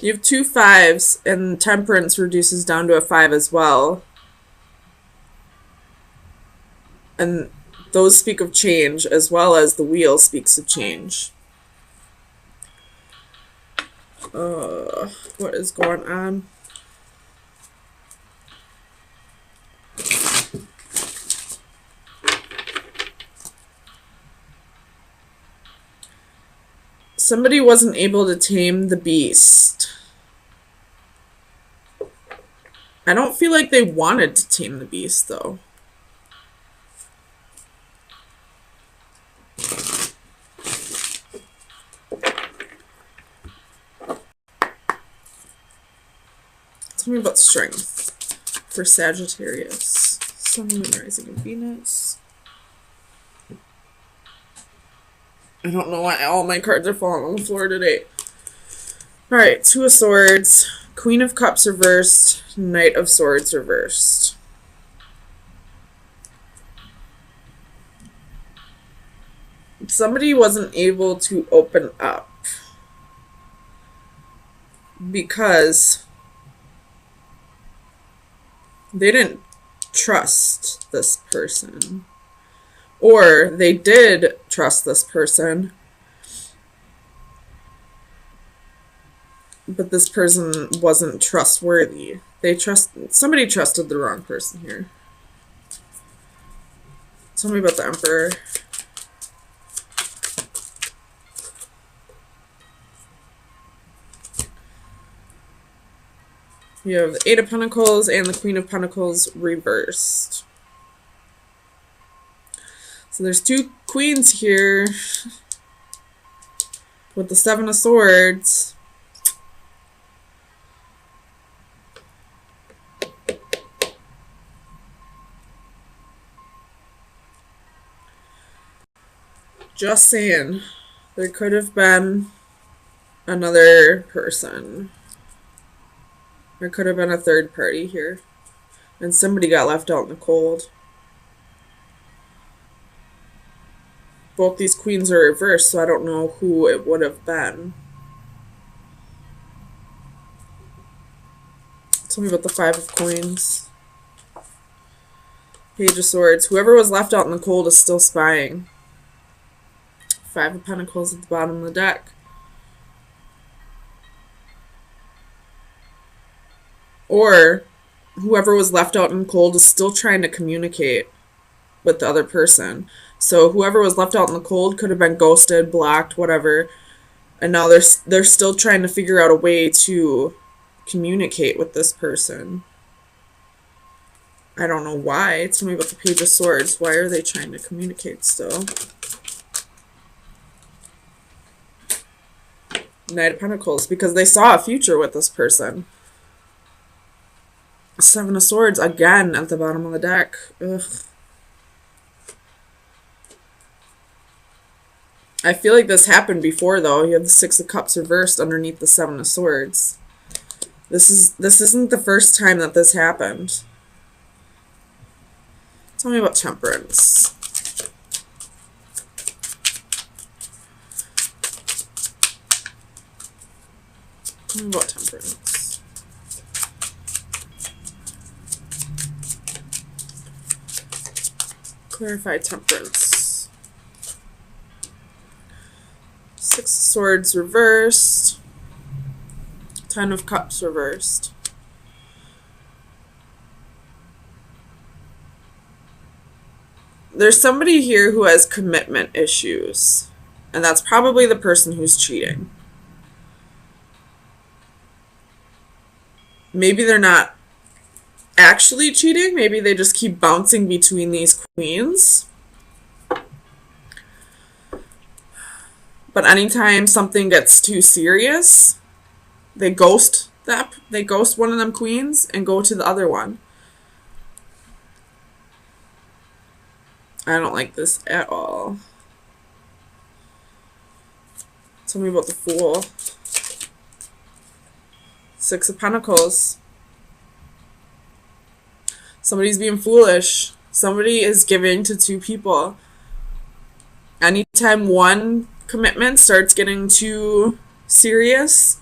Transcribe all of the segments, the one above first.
You have 2 5s, and temperance reduces down to a 5 as well. And those speak of change, as well as the wheel speaks of change. What is going on? Somebody wasn't able to tame the beast. I don't feel like they wanted to tame the beast, though. Tell me about strength for Sagittarius. Sun, Moon, Rising, and Venus. I don't know why all my cards are falling on the floor today. Alright, 2 of Swords, Queen of Cups reversed, Knight of Swords reversed. Somebody wasn't able to open up because they didn't trust this person. Or they did trust this person, but this person wasn't trustworthy. Somebody trusted the wrong person here. Tell me about the Emperor. You have the 8 of Pentacles and the Queen of Pentacles reversed. So there's 2 queens here with the 7 of Swords. Just saying, there could have been another person. There could have been a third party here. And somebody got left out in the cold. Both these queens are reversed, so I don't know who it would have been. Tell me about the 5 of Coins. Page of Swords. Whoever was left out in the cold is still spying. 5 of Pentacles at the bottom of the deck. Or whoever was left out in the cold is still trying to communicate with the other person. So whoever was left out in the cold could have been ghosted, blocked, whatever. And now they're still trying to figure out a way to communicate with this person. I don't know why. Tell me about the Page of Swords. Why are they trying to communicate still? Knight of Pentacles. Because they saw a future with this person. 7 of Swords again at the bottom of the deck. Ugh. I feel like this happened before, though. You have the 6 of Cups reversed underneath the 7 of Swords. This isn't the first time that this happened. Tell me about Temperance. Tell me about Temperance. Clarify Temperance. 6 of Swords reversed. 10 of Cups reversed. There's somebody here who has commitment issues. And that's probably the person who's cheating. Maybe they're not actually cheating. Maybe they just keep bouncing between these queens. But anytime something gets too serious, they ghost one of them queens and go to the other one. I don't like this at all. Tell me about the Fool. 6 of Pentacles. Somebody's being foolish. Somebody is giving to 2 people. Anytime one commitment starts getting too serious,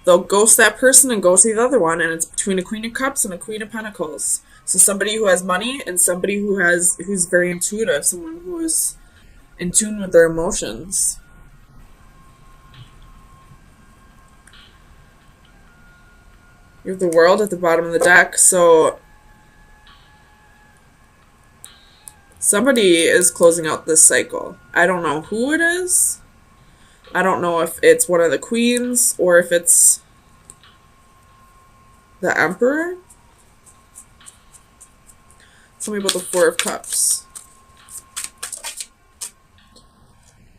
they'll ghost that person and go see the other one, and it's between a Queen of Cups and a Queen of Pentacles. So somebody who has money and somebody who's very intuitive, someone who is in tune with their emotions. You have the World at the bottom of the deck, so somebody is closing out this cycle. I don't know who it is. I don't know if it's one of the queens or if it's the Emperor. Tell me about the Four of Cups.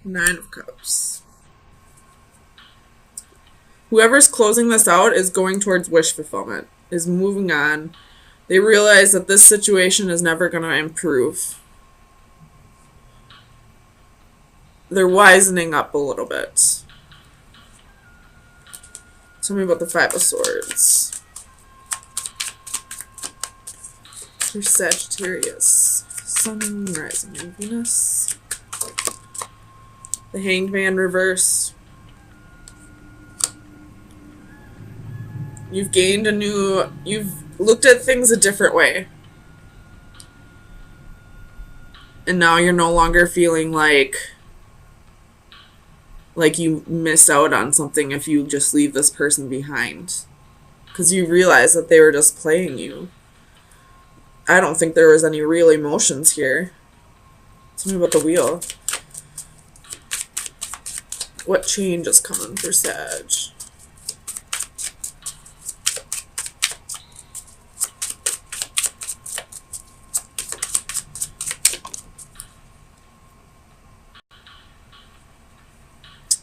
Nine of Cups. Whoever's closing this out is going towards wish fulfillment, is moving on. They realize that this situation is never going to improve. They're wisening up a little bit. Tell me about the Five of Swords. For Sagittarius. Sun, Moon, Rising, and Venus. The Hanged Man reverse. You've gained you've looked at things a different way. And now you're no longer feeling like you missed out on something if you just leave this person behind. Because you realize that they were just playing you. I don't think there was any real emotions here. Tell me about the Wheel. What change is coming for Sag?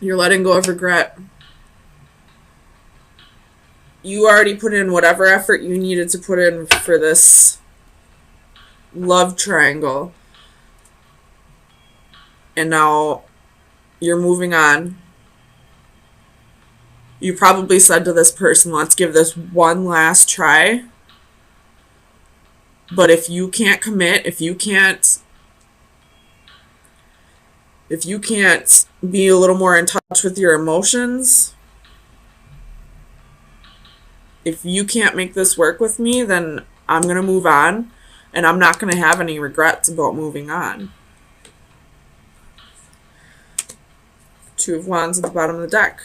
You're letting go of regret. You already put in whatever effort you needed to put in for this love triangle. And now you're moving on. You probably said to this person, let's give this one last try. But if you can't commit, if you can't be a little more in touch with your emotions, if you can't make this work with me, then I'm going to move on, and I'm not going to have any regrets about moving on. Two of Wands at the bottom of the deck.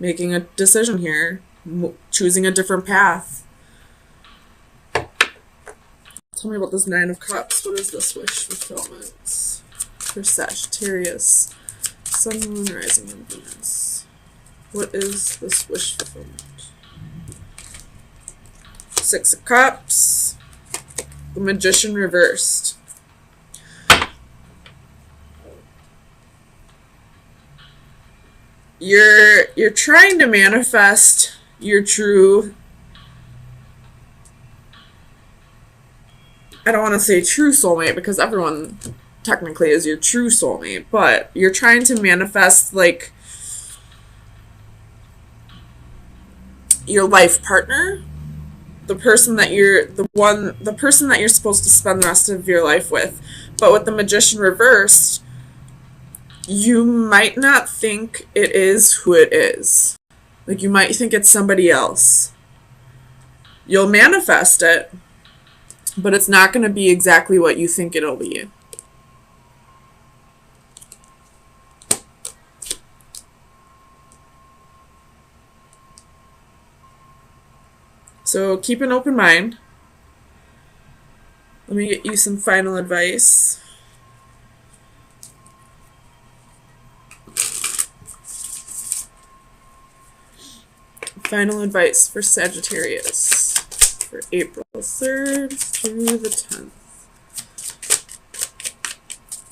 Making a decision here. Choosing a different path. Tell me about this Nine of Cups. What is this wish fulfillment? For Sagittarius, Sun, Moon, Rising, and Venus. What is this wish fulfillment? Six of Cups, the Magician reversed. You're trying to manifest your true, I don't want to say true soulmate because everyone technically is your true soulmate, but you're trying to manifest like your life partner, the person that you're supposed to spend the rest of your life with. But with the Magician reversed, you might not think it is who it is. Like, you might think it's somebody else. You'll manifest it, but it's not going to be exactly what you think it'll be. So keep an open mind. Let me get you some final advice. Final advice for Sagittarius for April 3rd through the 10th.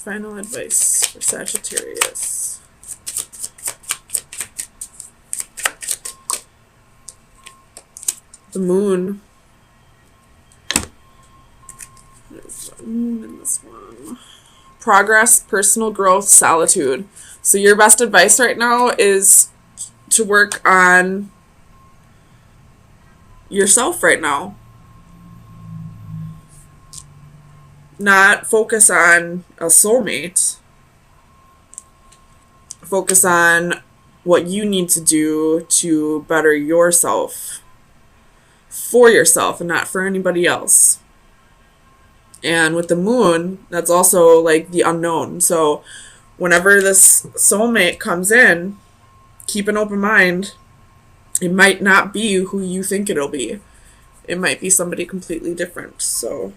Final advice for Sagittarius. The Moon. There's a moon in this one. Progress, personal growth, solitude. So your best advice right now is to work on yourself right now. Not focus on a soulmate. Focus on what you need to do to better yourself, for yourself and not for anybody else. And with the moon, that's also like the unknown. So whenever this soulmate comes in, keep an open mind. It might not be who you think it'll be. It might be somebody completely different. So